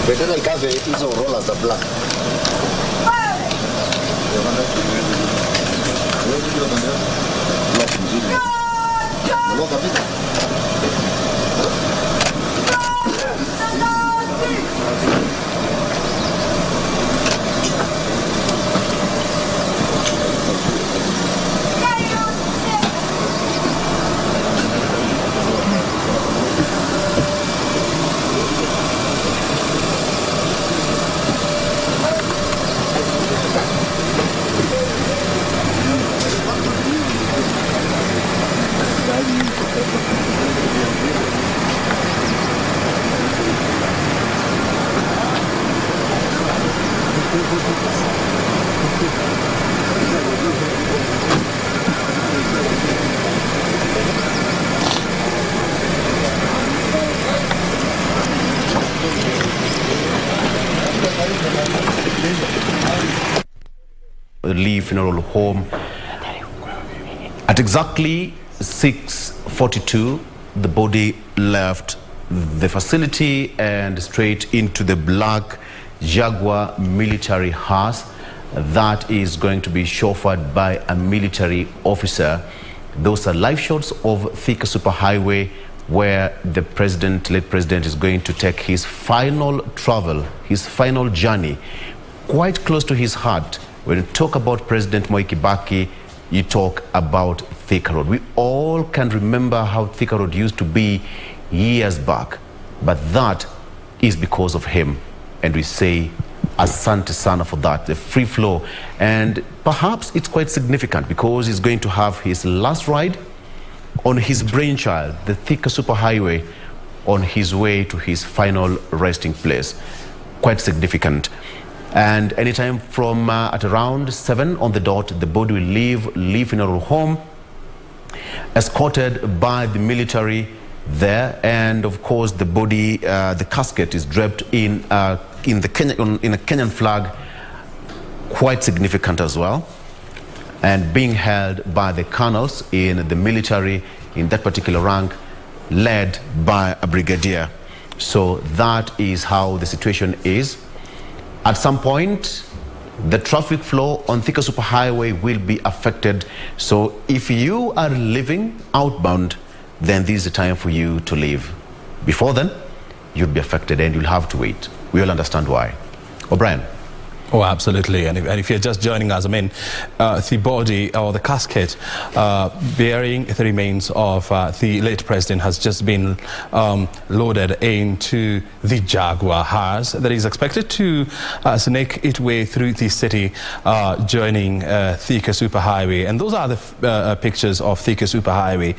Vedete il caso hizo rolas da black. Non l'ho capito. Leave funeral home at exactly 6:42. The body left the facility and straight into the black Jaguar military hearse that is going to be chauffeured by a military officer. Those are live shots of Thika Superhighway where the late president is going to take his final travel, his final journey, quite close to his heart. When you talk about President Mwai Kibaki, you talk about Thika Road. We all can remember how Thika Road used to be years back, but that is because of him. And we say, asante sana for that, the free flow. And perhaps it's quite significant because he's going to have his last ride on his brainchild, the Thika Superhighway, on his way to his final resting place. Quite significant. And anytime from at around 7 on the dot, the body will leave funeral home, escorted by the military there. And of course, the body, the casket is draped in a Kenyan flag, quite significant as well, and being held by the colonels in the military in that particular rank, led by a brigadier. So that is how the situation is. At some point, the traffic flow on Thika Superhighway will be affected. So if you are living outbound, then this is the time for you to leave. Before then, you'll be affected and you'll have to wait. We all understand why. O'Brien. Oh, absolutely. And if you're just joining us, I mean, the body or the casket bearing the remains of the late president has just been loaded into the Jaguar hearse that is expected to snake its way through the city, joining Thika Superhighway. And those are the pictures of Thika Superhighway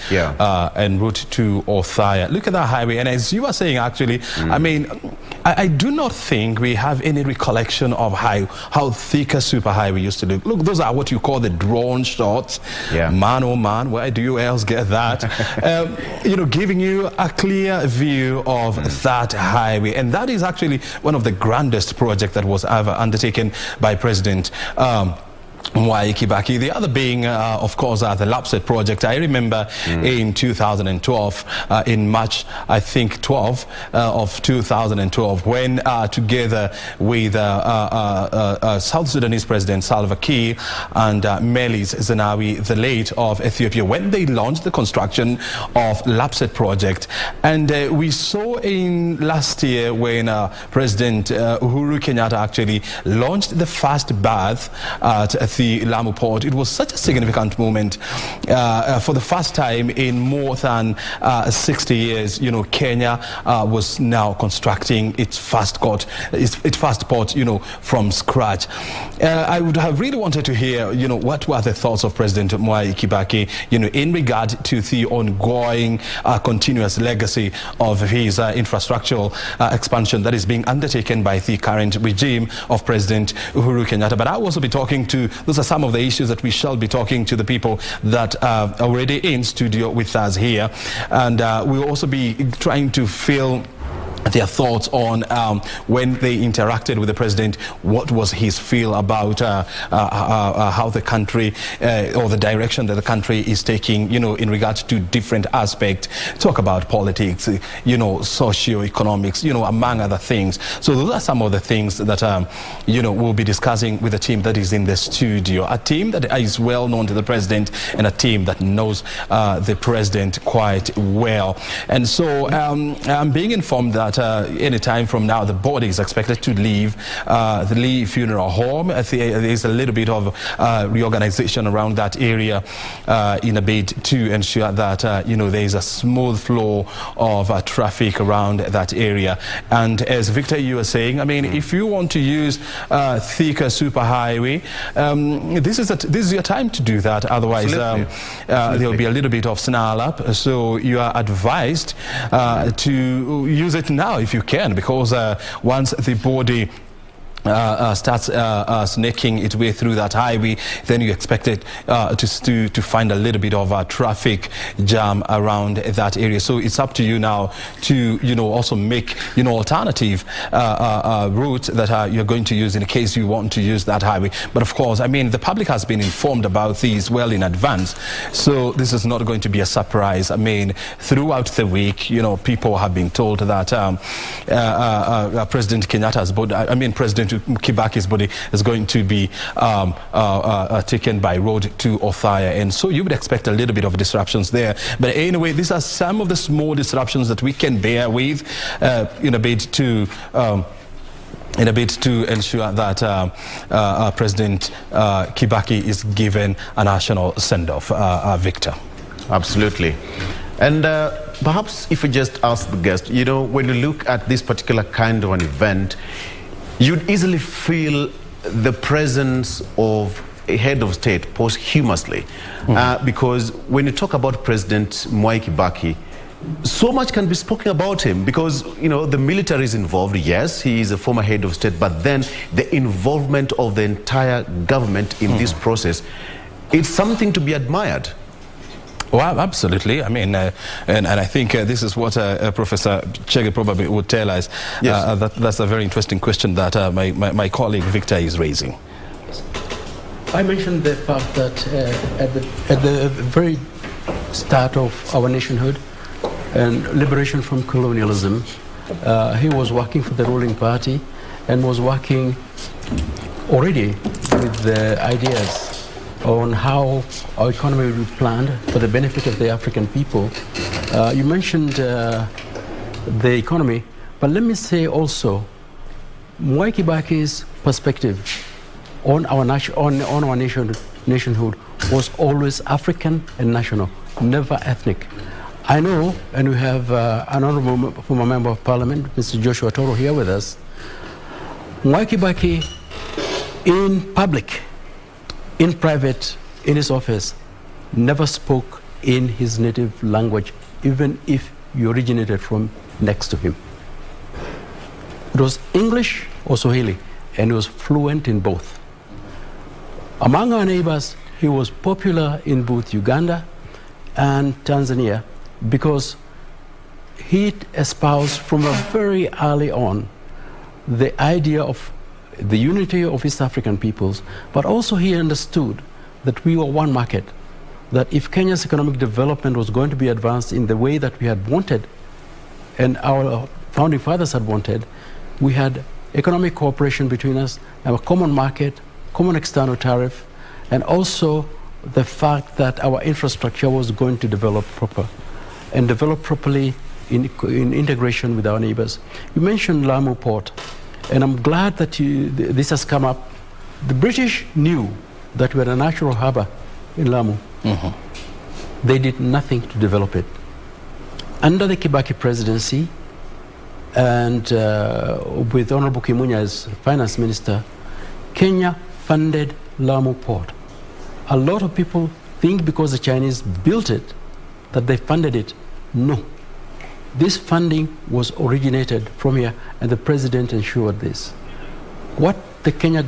en route to Othaya. Look at that highway. And as you were saying, actually, I mean, I do not think we have any recollection of how Thika Superhighway used to look. Look, those are what you call the drone shots. Man, oh man, where do you else get that? You know, giving you a clear view of that highway. And that is actually one of the grandest projects that was ever undertaken by President Mwai Kibaki. The other being, of course, the LAPSET project. I remember in 2012, in March, I think 12 of 2012, when together with South Sudanese President Salva Kiir and Meles Zenawi, the late of Ethiopia, when they launched the construction of LAPSET project. And we saw in last year when President Uhuru Kenyatta actually launched the first bath at Ethiopia, the Lamu port. It was such a significant moment. For the first time in more than 60 years, you know, Kenya was now constructing its first port, you know, from scratch. I would have really wanted to hear, you know, what were the thoughts of President Mwai Kibaki, you know, in regard to the ongoing continuous legacy of his infrastructural expansion that is being undertaken by the current regime of President Uhuru Kenyatta. But I'll also be talking to, those are some of the issues that we shall be talking to the people that are already in studio with us here. And we'll also be trying to feel their thoughts on when they interacted with the president, what was his feel about how the country or the direction that the country is taking, you know, in regards to different aspects. Talk about politics, you know, socio-economics, you know, among other things. So those are some of the things that, you know, we'll be discussing with a team that is in the studio, a team that is well known to the president and a team that knows the president quite well. And so I'm being informed that any time from now the body is expected to leave the Lee Funeral Home. There is a little bit of reorganization around that area in a bid to ensure that you know, there is a smooth flow of traffic around that area. And as Victor, you were saying, I mean, if you want to use Thika superhighway, this is your time to do that. Otherwise, there will be a little bit of snarl up. So you are advised to use it now if you can, because once the body starts snaking its way through that highway, then you expect it to find a little bit of a traffic jam around that area. So it's up to you now to, you know, also make, you know, alternative routes that you're going to use in case you want to use that highway. But of course, I mean, the public has been informed about these well in advance, so this is not going to be a surprise. I mean, throughout the week, you know, people have been told that President Kenyatta's body, I mean, President Kibaki's body is going to be taken by road to Othaya, and so you would expect a little bit of disruptions there. But anyway, these are some of the small disruptions that we can bear with in a bid to ensure that President Kibaki is given a national send-off. Victor. Absolutely. And perhaps if we just ask the guest, you know, when you look at this particular kind of an event, you'd easily feel the presence of a head of state posthumously, because when you talk about President Mwai Kibaki, so much can be spoken about him, because, you know, the military is involved. Yes, he is a former head of state, but then the involvement of the entire government in this process, it's something to be admired. Well, absolutely. I mean, and I think this is what Professor Chege probably would tell us. Yes. That's a very interesting question that my colleague Victor is raising. I mentioned the fact that at the very start of our nationhood and liberation from colonialism, he was working for the ruling party and was working already with the ideas on how our economy will be planned for the benefit of the African people. You mentioned the economy, but let me say also, Mwai Kibaki's perspective on our nationhood was always African and national, never ethnic. I know, and we have an honorable former member of parliament, Mr. Joshua Toro, here with us. Mwai Kibaki, in public, in private, in his office, never spoke in his native language, even if you originated from next to him. It was English or Swahili, and he was fluent in both. Among our neighbors, he was popular in both Uganda and Tanzania because he espoused from a very early on the idea of the unity of East African peoples, but also he understood that we were one market, that if Kenya's economic development was going to be advanced in the way that we had wanted and our founding fathers had wanted, we had economic cooperation between us, a common market, common external tariff, and also the fact that our infrastructure was going to develop properly in integration with our neighbors. You mentioned Lamu Port, and I'm glad that this has come up. The British knew that we had a natural harbor in Lamu. They did nothing to develop it. Under the Kibaki presidency, and with Honorable Kimunya as finance minister, Kenya funded Lamu port. A lot of people think because the Chinese built it, that they funded it. No. This funding was originated from here, and the president ensured this. What the Kenya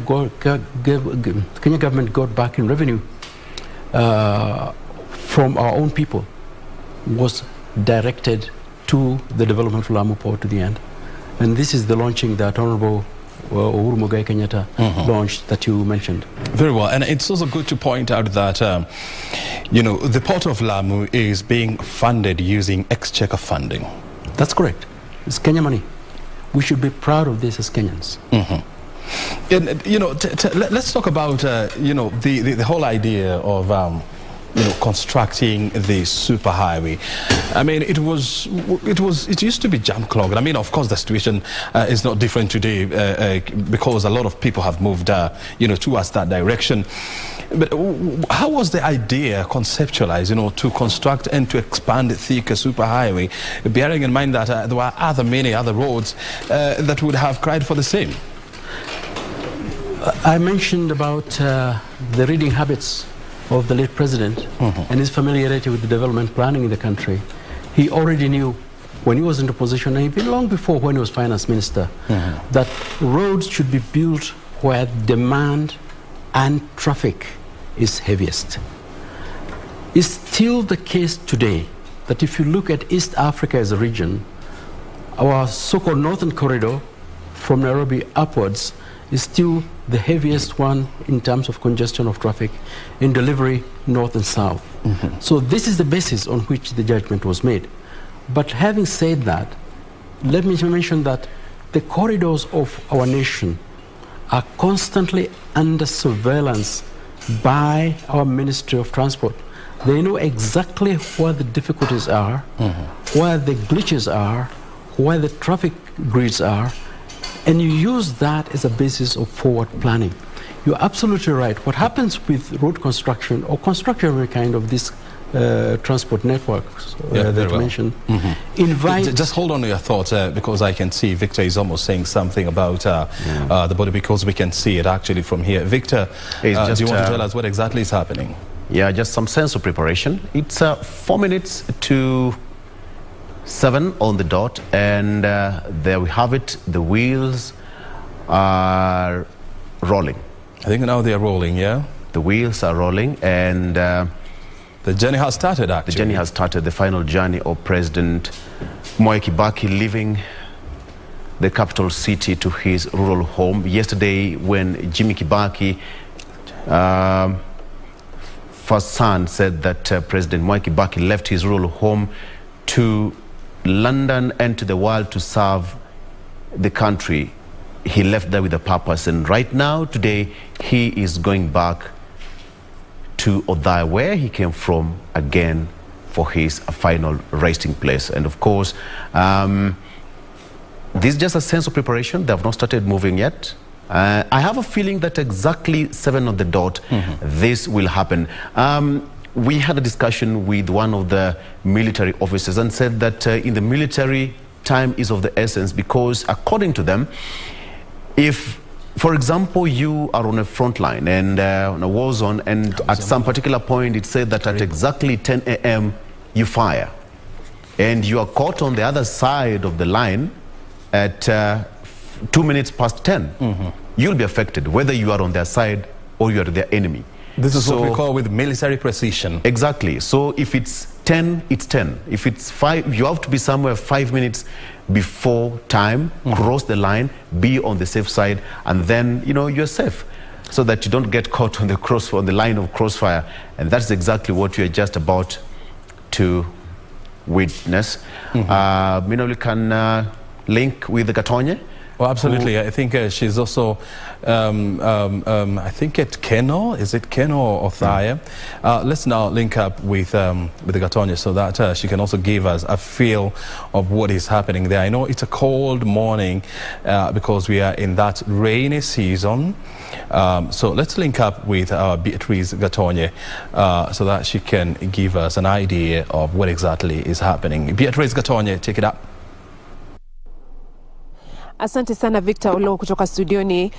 government got back in revenue from our own people was directed to the development of Lamu port to the end. And this is the launching that Honorable Uhuru Kenyatta launched that you mentioned. Very well, and it's also good to point out that, you know, the port of Lamu is being funded using exchequer funding. That's correct. It's Kenya money. We should be proud of this as Kenyans. And, you know, let's talk about, you know, the whole idea of, you know, constructing the superhighway. I mean, it used to be jam-clogged. I mean, of course, the situation is not different today because a lot of people have moved, you know, towards that direction. But how was the idea conceptualized, you know, to construct and to expand the thicker superhighway, bearing in mind that there were many other roads that would have cried for the same? I mentioned about the reading habits of the late president and his familiarity with the development planning in the country. He already knew when he was in the position, and even long before when he was finance minister, that roads should be built where demand and traffic is heaviest. It's still the case today that if you look at East Africa as a region, our so-called northern corridor from Nairobi upwards is still the heaviest one in terms of congestion of traffic in delivery north and south. So this is the basis on which the judgment was made. But having said that, let me mention that the corridors of our nation are constantly under surveillance by our Ministry of Transport. They know exactly where the difficulties are, where the glitches are, where the traffic grids are, and you use that as a basis of forward planning. You're absolutely right. What happens with road construction or construction of any kind of this transport networks that you mentioned invites... Just hold on to your thoughts because I can see Victor is almost saying something about the body, because we can see it actually from here. Victor, do you want to tell us what exactly is happening? Yeah, just some sense of preparation. It's 4 minutes to 7 on the dot, and there we have it. The wheels are rolling. I think now they are rolling, yeah? The wheels are rolling, and the journey has started, actually. The journey has started, the final journey of President Mwai Kibaki leaving the capital city to his rural home. Yesterday, when Jimmy Kibaki, first son, said that President Mwai Kibaki left his rural home to London and to the world to serve the country, he left there with a purpose. And right now, today, he is going back to Othaya, where he came from, again for his final resting place. And of course, this is just a sense of preparation. They have not started moving yet. I have a feeling that exactly 7 on the dot, this will happen. We had a discussion with one of the military officers and said that in the military, time is of the essence, because according to them, if, for example, you are on a front line and on a war zone, and at some particular point it said that at exactly 10 a.m. you fire, and you are caught on the other side of the line at 2 minutes past 10, you'll be affected, whether you are on their side or you are their enemy. This is what we call with military precision. Exactly. So if it's 10, it's 10. If it's 5, you have to be somewhere 5 minutes before time, cross the line, be on the safe side, and then, you know, you're safe, so that you don't get caught on the line of crossfire. And that's exactly what you're just about to witness. You know, we can link with the Gatonye. Well, absolutely. I think she's also, I think at Keno, is it Keno or Othaya? Let's now link up with Gatonye so that she can also give us a feel of what is happening there. I know it's a cold morning because we are in that rainy season. So let's link up with Beatrice Gatonye so that she can give us an idea of what exactly is happening. Beatrice Gatonye, take it up. Asante sana Victor Olo kutoka studioni.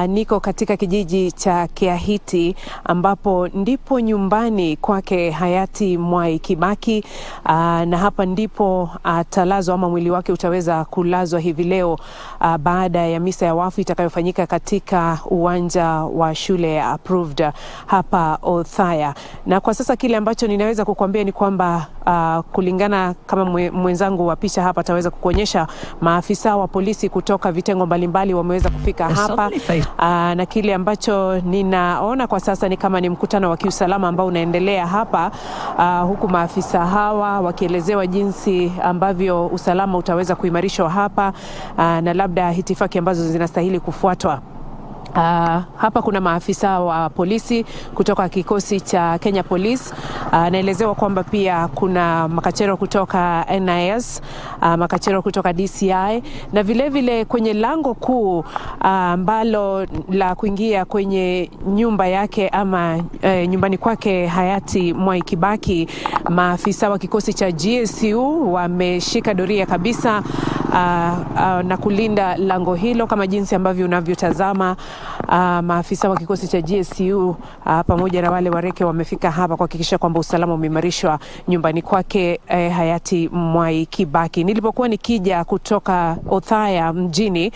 Niko katika kijiji cha Kiahiti ambapo ndipo nyumbani kwake hayati Mwai Kibaki, na hapa ndipo atalazwa ama mwili wake utaweza kulazwa hivi leo baada ya misa ya wafu itakayofanyika katika uwanja wa shule approved hapa Othaya. Na kwa sasa kile ambacho ninaweza kukuambia ni kwamba kulingana kama mwenzangu wa picha hapa ataweza kukuonyesha, maafisa wa polisi kutoka vitengo mbalimbali wameweza kufika hapa, na kile ambacho ninaona kwa sasa ni kama ni mkutano wa kiusalama ambao unaendelea hapa, huku maafisa hawa wakielezewa jinsi ambavyo usalama utaweza kuimarishwa hapa, na labda hitifaki ambazo zinastahili kufuatwa. Hapa kuna maafisa wa polisi kutoka kikosi cha Kenya Police. Naelezewa kwamba pia kuna makachero kutoka NIS, makachero kutoka DCI, na vile vile kwenye lango kuu ambalo la kuingia kwenye nyumba yake ama nyumbani kwake hayati Mwai Kibaki, maafisa wa kikosi cha GSU wameshika doria kabisa na kulinda lango hilo kama jinsi ambavyo unavyotazama. Maafisa wa kikosi cha GSU pamoja na wale wareke wamefika hapa kuhakikisha kwamba usalama umeimarishwa nyumbani kwake hayati Mwai Kibaki. Nilipokuwa nikija kutoka Othaya mjini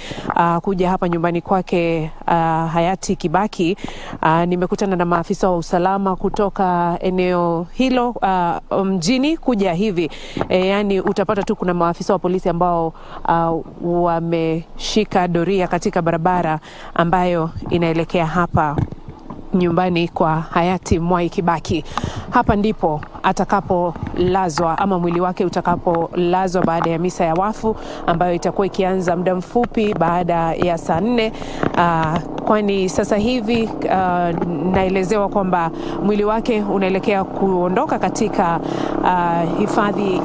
kuja hapa nyumbani kwake hayati Kibaki, nimekutana na maafisa wa usalama kutoka eneo hilo mjini kuja hivi. Yani utapata tu kuna maafisa wa polisi ambao wameshika doria katika barabara ambayo inaelekea hapa nyumbani kwa hayati Mwai Kibaki. Hapa ndipo atakapolazwa ama mwili wake utakapolazwa baada ya misa ya wafu ambayo itakuwa ikianza muda mfupi baada ya saa 4, kwani sasa hivi naelezewa kwamba mwili wake unaelekea kuondoka katika hifadhi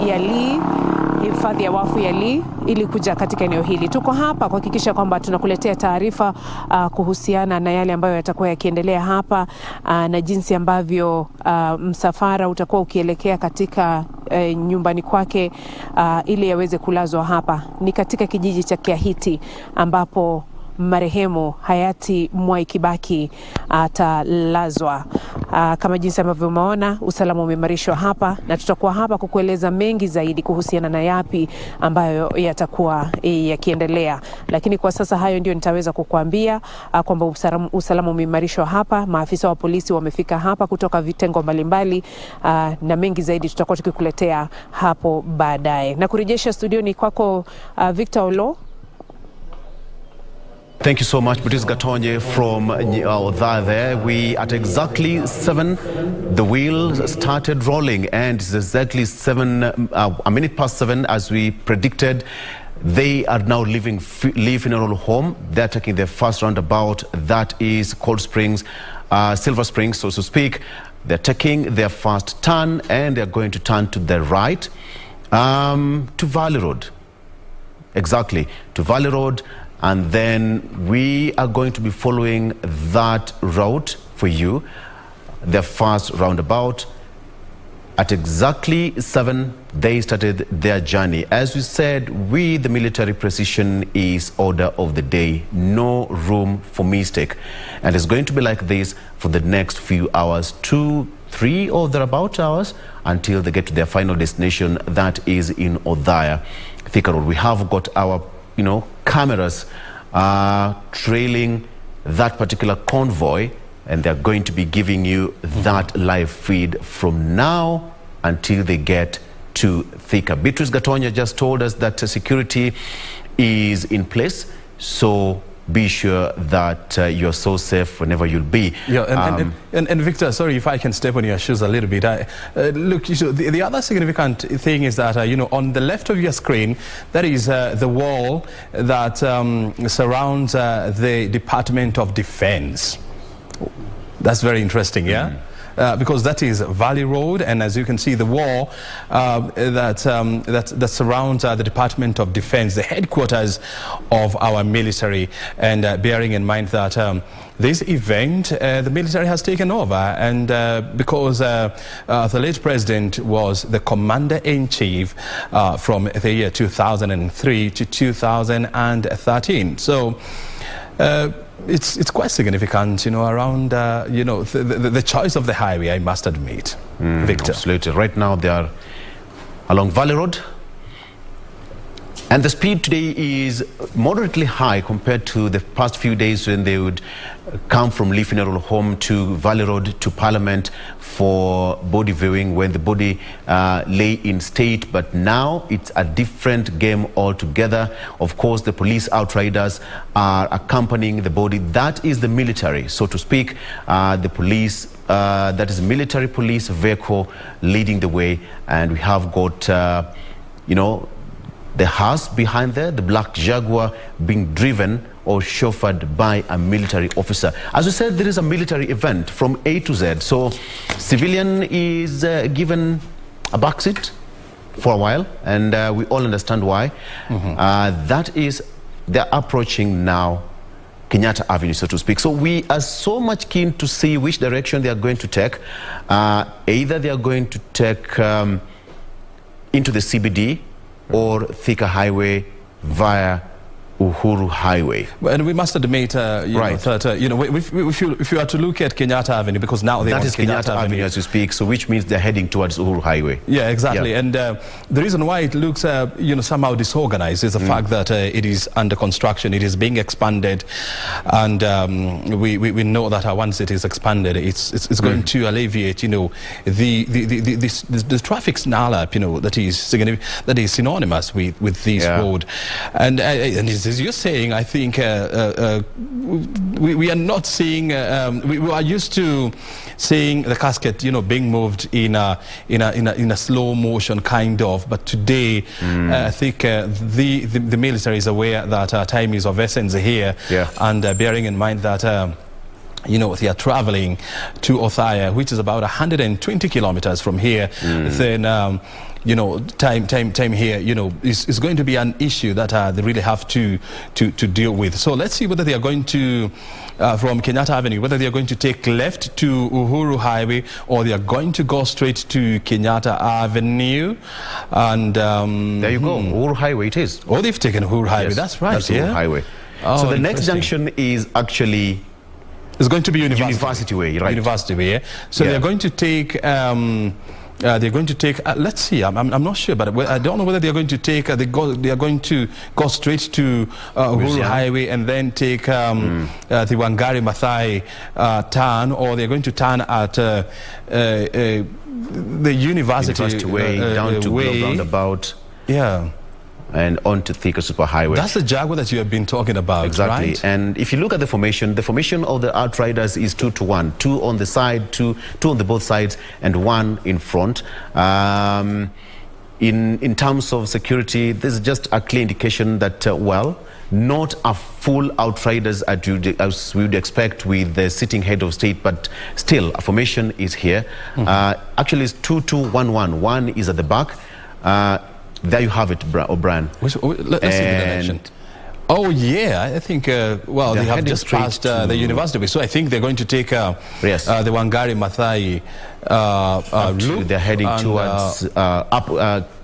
ya wafu ya Lee ili kuja katika eneo hili. Tuko hapa kuhakikisha kwamba tunakuletea taarifa kuhusiana na yale ambayo yatakuwa yakiendelea hapa, na jinsi ambavyo msafara utakuwa ukielekea katika nyumbani kwake ili yaweze kulazwa hapa. Ni katika kijiji cha Kiahiti ambapo marehemu hayati Mwai Kibaki atalazwa. Kama jinsi ambavyo umeona, usalama umeimarishwa hapa na tutakuwa hapa kukueleza mengi zaidi kuhusiana na yapi ambayo yatakuwa yakiendelea. Lakini kwa sasa hayo ndio nitaweza kukuambia, kwamba usalama umeimarishwa hapa, maafisa wa polisi wamefika hapa kutoka vitengo mbalimbali, na mengi zaidi tutakuwa tukikuletea hapo baadaye. Na kurejesha studioni kwako Victor Olo. Thank you so much, Beatrice Gatonye from Othaya there. We at exactly 7, the wheel started rolling, and it's exactly a minute past 7 as we predicted. They are now leaving funeral home. They're taking their first roundabout. That is Cold Springs, Silver Springs, so to speak. They're taking their first turn, and they're going to turn to the right to Valley Road. Exactly, to Valley Road. And then we are going to be following that route for you, the first roundabout. At exactly 7, they started their journey. As we said, with the military precision is order of the day. No room for mistake. And it's going to be like this for the next few hours, 2, 3 or thereabout hours, until they get to their final destination, that is in Othaya, Thika Road. We have got our cameras trailing that particular convoy, and they're going to be giving you that live feed from now until they get to Thika. Beatrice Gatonye just told us that security is in place, so be sure that you're so safe whenever you'll be. Yeah, and Victor, sorry if I can step on your shoes a little bit. Look, the other significant thing is that, on the left of your screen, that is the wall that surrounds the Department of Defense. That's very interesting, yeah? Because that is Valley Road, and as you can see, the wall that surrounds the Department of Defense, the headquarters of our military. And bearing in mind that this event, the military has taken over, and because the late president was the commander-in-chief from the year 2003 to 2013. So it's quite significant, around, the choice of the highway, I must admit, Victor. Absolutely. Right now they are along Valley Road, and the speed today is moderately high compared to the past few days when they would come from Lee Funeral Home to Valley Road to Parliament for body viewing when the body lay in state. But now it's a different game altogether. Of course, the police outriders are accompanying the body. That is the military, so to speak. The police, that is military police vehicle leading the way. And we have got, the hearse behind there, the black Jaguar, being driven or chauffeured by a military officer. As we said, there is a military event from A to Z. So civilian is given a backseat for a while, and we all understand why. That is, they're approaching now KENYATTA Avenue, so to speak. So we are so much keen to see which direction they are going to take. Either they are going to take into the CBD or Thika Highway via Uhuru Highway. And we must admit, right. that if you are to look at KENYATTA Avenue, because now they that want is KENYATTA Avenue as you speak, so which means they're heading towards Uhuru Highway. Yeah, exactly. Yeah. And the reason why it looks, somehow disorganized is the fact that it is under construction, it is being expanded, and we know that once it is expanded, it's going to alleviate, the traffic snarl-up, that is synonymous with this road, and as you're saying, I think we are not seeing. We are used to seeing the casket, being moved in a slow motion kind of. But today, I think the military is aware that time is of essence here, and bearing in mind that. They are traveling to Othaya, which is about 120 kilometers from here. Then, time here, is going to be an issue that they really have to deal with. So let's see whether they are going to, from KENYATTA Avenue, whether they are going to take left to Uhuru Highway or they are going to go straight to KENYATTA Avenue. And there you go, Uhuru Highway it is. Oh, they've taken Uhuru Highway. Yes, that's right. That's Uhuru Highway. Oh, so the next junction is actually. It's going to be University Way, right? University Way. Yeah? So they're going to take. Let's see. I'm not sure, but I don't know whether they are going to take. They are going to go straight to Uhuru Highway and then take the Wangari Maathai turn, or they're going to turn at the University Way down to Globe Roundabout. Yeah. And on to Thika Superhighway. That's the Jaguar that you have been talking about, exactly. Right? And if you look at the formation of the outriders is 2 to 1. 2 on the side, two on the both sides, and 1 in front. In terms of security, there's just a clear indication that, not a full outriders as we would expect with the sitting head of state, but still, a formation is here. Actually, it's 2-2-1-1. 1 is at the back. There you have it, O'Brien. Let's see the direction. Oh, yeah, I think, they have just passed the University. So I think they're going to take the Wangari Maathai route. They're heading towards,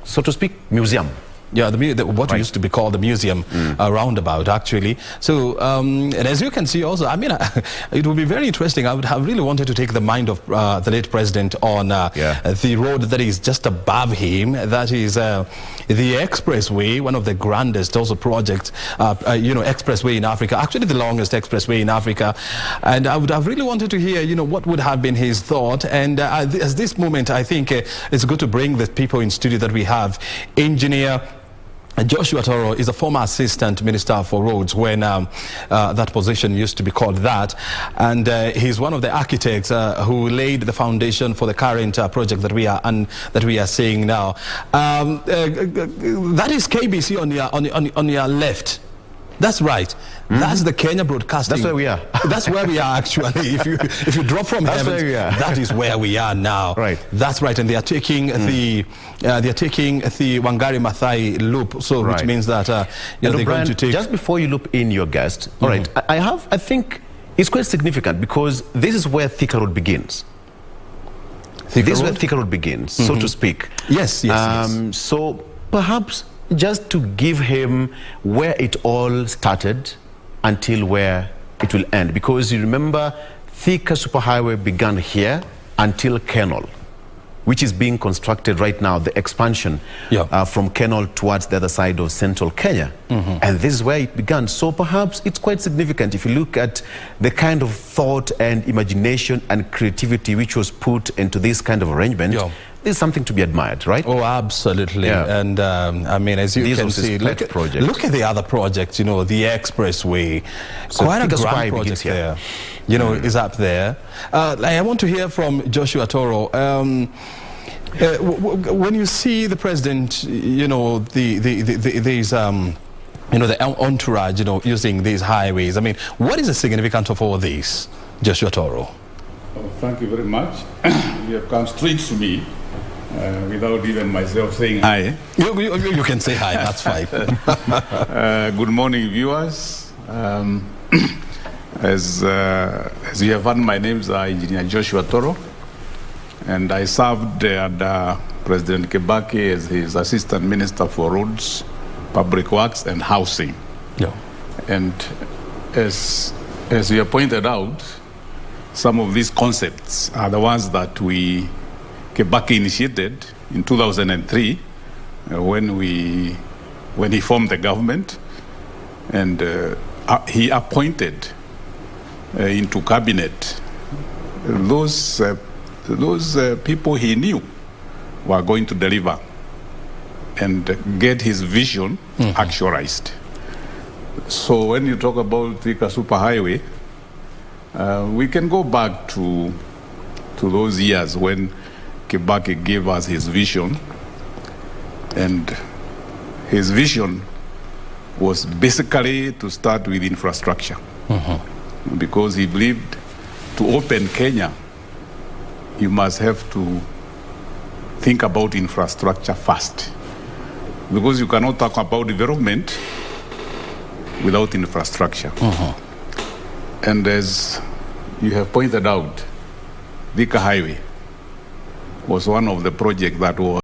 so to speak, museum. Yeah, what used to be called the museum roundabout, actually. So, and as you can see also, I mean, it would be very interesting. I would have really wanted to take the mind of the late president on the road that is just above him. That is the expressway, one of the grandest also projects, expressway in Africa, actually the longest expressway in Africa. And I would have really wanted to hear, what would have been his thought. And at this moment, I think it's good to bring the people in studio that we have. Engineer Joshua Toro is a former assistant minister for roads when that position used to be called that, and he's one of the architects who laid the foundation for the current project that we are seeing now. That is KBC on your left. That's right. That's the Kenya Broadcasting. That's where we are. That's where we are actually. If you drop from heaven, that is where we are now. Right. That's right. And they are taking the Wangari Maathai loop. So which means that they're going to take. Just before you loop in your guest, all right. I think it's quite significant because this is where Thika Road begins. This is where Thika Road begins, so to speak. Yes. So perhaps just to give him where it all started until where it will end. Because you remember, Thika Superhighway began here until Kenol, which is being constructed right now, the expansion from Kenol towards the other side of central Kenya. And this is where it began. So perhaps it's quite significant if you look at the kind of thought and imagination and creativity which was put into this kind of arrangement. There's something to be admired, right? Oh, absolutely. And I mean, as you can see, look at the other projects, you know, the expressway. So quite a grand project there, you know, is up there. I want to hear from Joshua Toro. When you see the president, you know, these, you know, the entourage, you know, using these highways, I mean, what is the significance of all these, Joshua Toro? Oh, thank you very much. You have come straight to me. Without even myself saying hi. You can say hi, that's fine. Good morning, viewers. As you have heard, my name is Engineer Joshua Toro, and I served under President Kibaki as his Assistant Minister for Roads, Public Works and Housing. And as you have pointed out, some of these concepts are the ones that Kibaki initiated in 2003 when he formed the government, and he appointed into cabinet those people he knew were going to deliver and get his vision actualized. So when you talk about Thika Superhighway, we can go back to those years when Kibaki gave us his vision, and his vision was basically to start with infrastructure, because he believed to open Kenya, you must have to think about infrastructure first, because you cannot talk about development without infrastructure. And as you have pointed out, Thika Highway was one of the projects that was